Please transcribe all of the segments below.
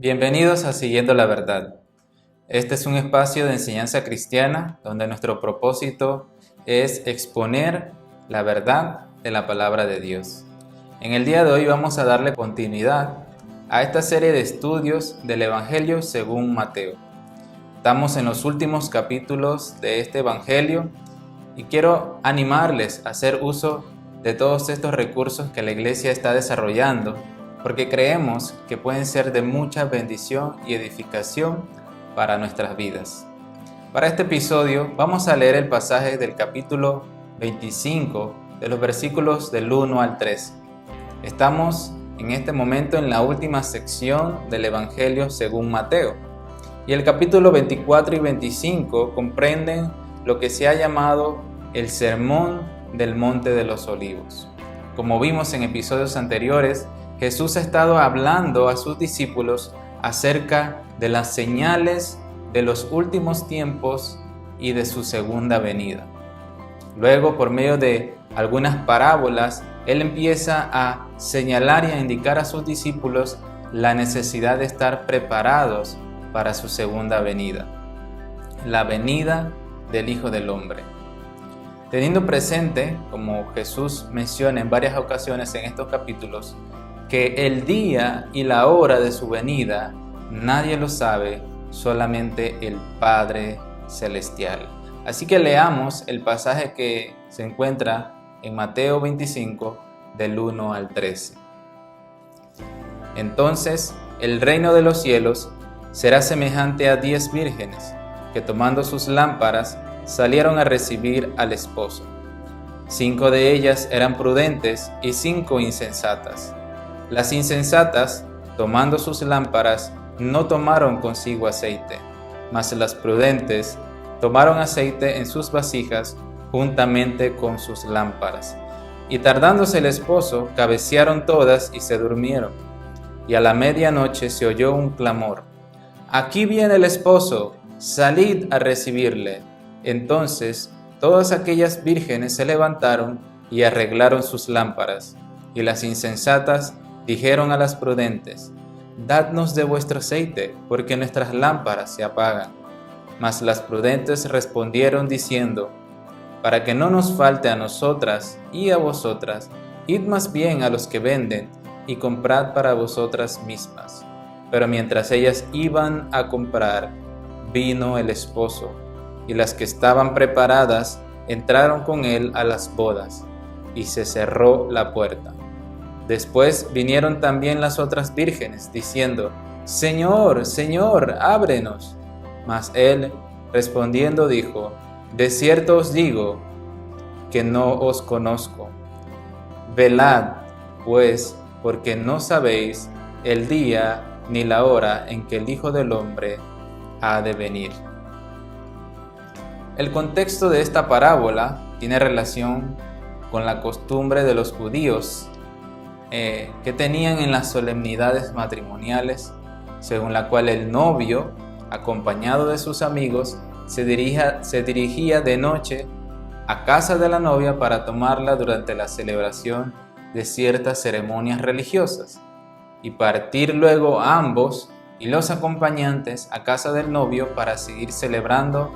Bienvenidos a Siguiendo la Verdad. Este es un espacio de enseñanza cristiana donde nuestro propósito es exponer la verdad de la palabra de Dios. En el día de hoy vamos a darle continuidad a esta serie de estudios del Evangelio según Mateo. Estamos en los últimos capítulos de este Evangelio y quiero animarles a hacer uso de todos estos recursos que la Iglesia está desarrollando, porque creemos que pueden ser de mucha bendición y edificación para nuestras vidas. Para este episodio vamos a leer el pasaje del capítulo 25, de los versículos del 1 al 13. Estamos en este momento en la última sección del Evangelio según Mateo, y el capítulo 24 y 25 comprenden lo que se ha llamado el Sermón del Monte de los Olivos. Como vimos en episodios anteriores, Jesús ha estado hablando a sus discípulos acerca de las señales de los últimos tiempos y de su segunda venida. Luego, por medio de algunas parábolas, Él empieza a señalar y a indicar a sus discípulos la necesidad de estar preparados para su segunda venida, la venida del Hijo del Hombre. Teniendo presente, como Jesús menciona en varias ocasiones en estos capítulos, que el día y la hora de su venida nadie lo sabe, solamente el Padre Celestial. Así que leamos el pasaje que se encuentra en Mateo 25, del 1 al 13. Entonces, el reino de los cielos será semejante a 10 vírgenes, que tomando sus lámparas salieron a recibir al esposo. 5 de ellas eran prudentes y 5 insensatas. Las insensatas, tomando sus lámparas, no tomaron consigo aceite, mas las prudentes tomaron aceite en sus vasijas juntamente con sus lámparas. Y tardándose el esposo, cabecearon todas y se durmieron. Y a la medianoche se oyó un clamor: «Aquí viene el esposo, salid a recibirle». Entonces todas aquellas vírgenes se levantaron y arreglaron sus lámparas. Y las insensatas dijeron a las prudentes: «Dadnos de vuestro aceite, porque nuestras lámparas se apagan». Mas las prudentes respondieron diciendo: «Para que no nos falte a nosotras y a vosotras, id más bien a los que venden y comprad para vosotras mismas». Pero mientras ellas iban a comprar, vino el esposo, y las que estaban preparadas entraron con él a las bodas, y se cerró la puerta. Después vinieron también las otras vírgenes, diciendo: «Señor, Señor, ábrenos». Mas él, respondiendo, dijo: «De cierto os digo que no os conozco. Velad, pues, porque no sabéis el día ni la hora en que el Hijo del Hombre ha de venir». El contexto de esta parábola tiene relación con la costumbre de los judíos que tenían en las solemnidades matrimoniales, según la cual el novio, acompañado de sus amigos, se dirigía de noche a casa de la novia para tomarla durante la celebración de ciertas ceremonias religiosas, y partir luego ambos y los acompañantes a casa del novio para seguir celebrando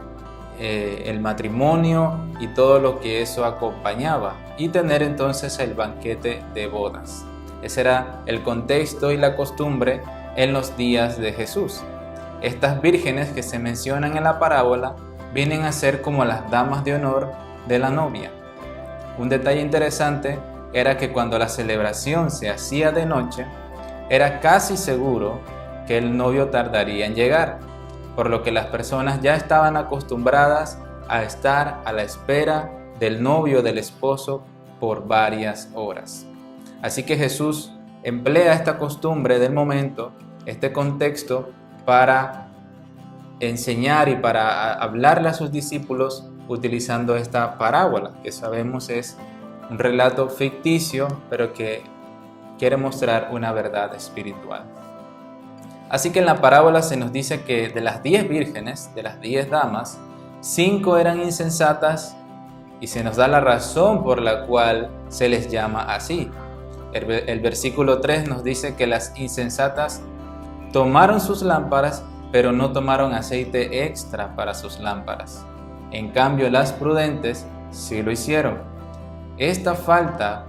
el matrimonio y todo lo que eso acompañaba, y tener entonces el banquete de bodas. Ese era el contexto y la costumbre en los días de Jesús. Estas vírgenes que se mencionan en la parábola vienen a ser como las damas de honor de la novia. Un detalle interesante era que cuando la celebración se hacía de noche, era casi seguro que el novio tardaría en llegar, por lo que las personas ya estaban acostumbradas a estar a la espera del novio, del esposo, por varias horas. Así que Jesús emplea esta costumbre del momento, este contexto, para enseñar y para hablarle a sus discípulos utilizando esta parábola, que sabemos es un relato ficticio, pero que quiere mostrar una verdad espiritual. Así que en la parábola se nos dice que de las 10 vírgenes, de las 10 damas, 5 eran insensatas, y se nos da la razón por la cual se les llama así. El versículo 3 nos dice que las insensatas tomaron sus lámparas, pero no tomaron aceite extra para sus lámparas. En cambio, las prudentes sí lo hicieron. Esta falta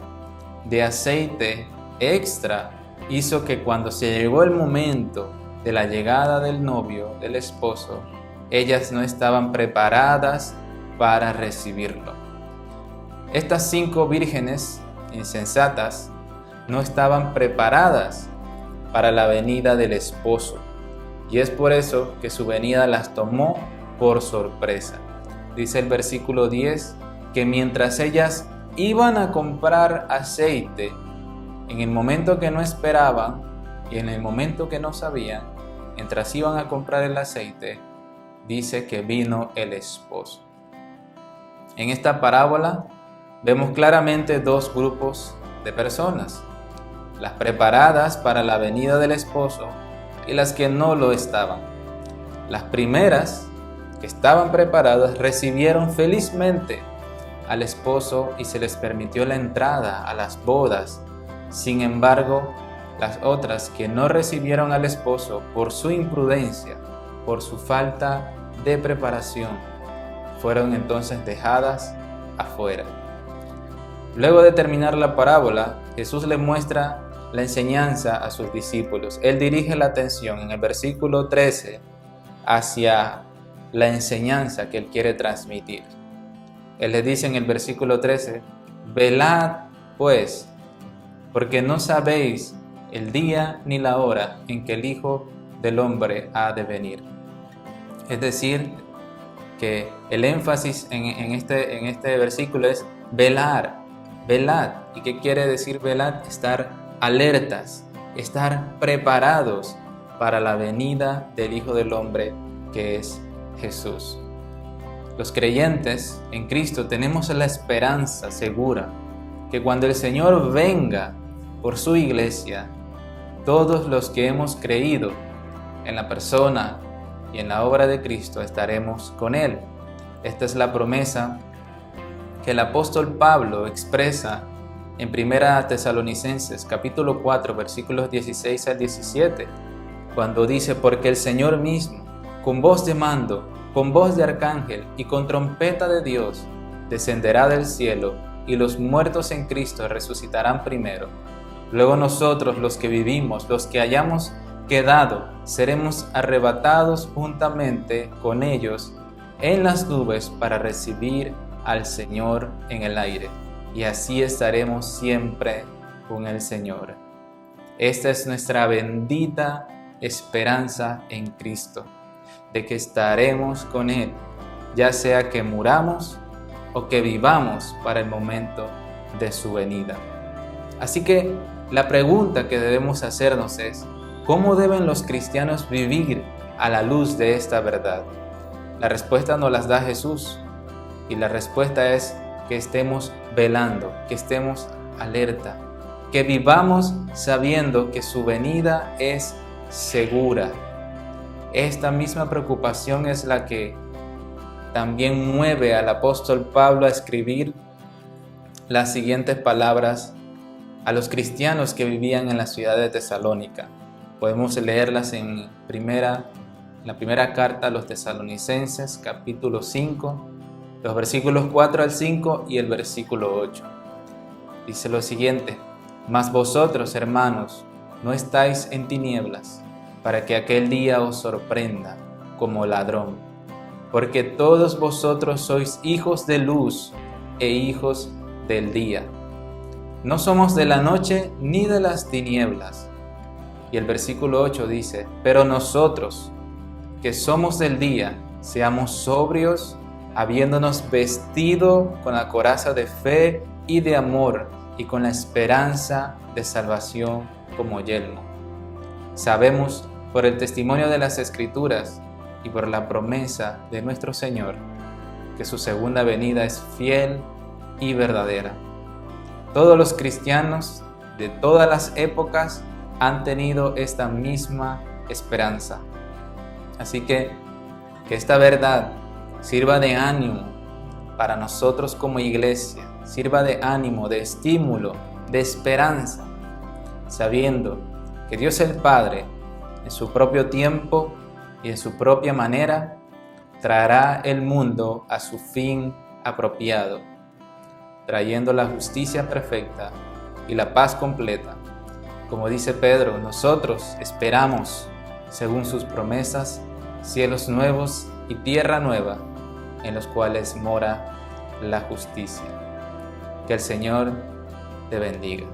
de aceite extra hizo que cuando se llegó el momento de la llegada del novio, del esposo, ellas no estaban preparadas para recibirlo. Estas 5 vírgenes insensatas no estaban preparadas para la venida del esposo, y es por eso que su venida las tomó por sorpresa. Dice el versículo 10 que mientras ellas iban a comprar aceite, en el momento que no esperaban y en el momento que no sabían, mientras iban a comprar el aceite, dice que vino el esposo. En esta parábola vemos claramente 2 grupos de personas: las preparadas para la venida del esposo y las que no lo estaban. Las primeras, que estaban preparadas, recibieron felizmente al esposo y se les permitió la entrada a las bodas. Sin embargo, las otras que no recibieron al esposo por su imprudencia, por su falta de preparación, fueron entonces dejadas afuera. Luego de terminar la parábola, Jesús le muestra la enseñanza a sus discípulos. Él dirige la atención en el versículo 13 hacia la enseñanza que Él quiere transmitir. Él les dice en el versículo 13: velad pues, porque no sabéis el día ni la hora en que el Hijo del Hombre ha de venir. Es decir, que el énfasis en este versículo es velar, velad. ¿Y qué quiere decir velad? Estar alertas, estar preparados para la venida del Hijo del Hombre, que es Jesús. Los creyentes en Cristo tenemos la esperanza segura que cuando el Señor venga por su iglesia, todos los que hemos creído en la persona y en la obra de Cristo estaremos con Él. Esta es la promesa que el apóstol Pablo expresa en 1 Tesalonicenses capítulo 4 versículos 16 al 17, cuando dice: porque el Señor mismo, con voz de mando, con voz de arcángel y con trompeta de Dios, descenderá del cielo, y los muertos en Cristo resucitarán primero. Luego nosotros, los que vivimos, los que hayamos quedado, seremos arrebatados juntamente con ellos en las nubes para recibir al Señor en el aire, y así estaremos siempre con el Señor. Esta es nuestra bendita esperanza en Cristo, de que estaremos con Él, ya sea que muramos o que vivamos para el momento de su venida. Así que la pregunta que debemos hacernos es: ¿cómo deben los cristianos vivir a la luz de esta verdad? La respuesta nos la da Jesús, y la respuesta es que estemos velando, que estemos alerta, que vivamos sabiendo que su venida es segura. Esta misma preocupación es la que también mueve al apóstol Pablo a escribir las siguientes palabras a los cristianos que vivían en la ciudad de Tesalónica. Podemos leerlas en la primera carta a los Tesalonicenses, capítulo 5, los versículos 4 al 5 y el versículo 8. Dice lo siguiente: mas vosotros, hermanos, no estáis en tinieblas, para que aquel día os sorprenda como ladrón, porque todos vosotros sois hijos de luz e hijos del día. No somos de la noche ni de las tinieblas. Y el versículo 8 dice: pero nosotros, que somos del día, seamos sobrios, habiéndonos vestido con la coraza de fe y de amor, y con la esperanza de salvación como yelmo. Sabemos por el testimonio de las Escrituras y por la promesa de nuestro Señor que su segunda venida es fiel y verdadera. Todos los cristianos de todas las épocas han tenido esta misma esperanza. Así que esta verdad sirva de ánimo para nosotros como iglesia, sirva de ánimo, de estímulo, de esperanza, sabiendo que Dios el Padre en su propio tiempo y en su propia manera, traerá el mundo a su fin apropiado, trayendo la justicia perfecta y la paz completa. Como dice Pedro, nosotros esperamos, según sus promesas, cielos nuevos y tierra nueva, en los cuales mora la justicia. Que el Señor te bendiga.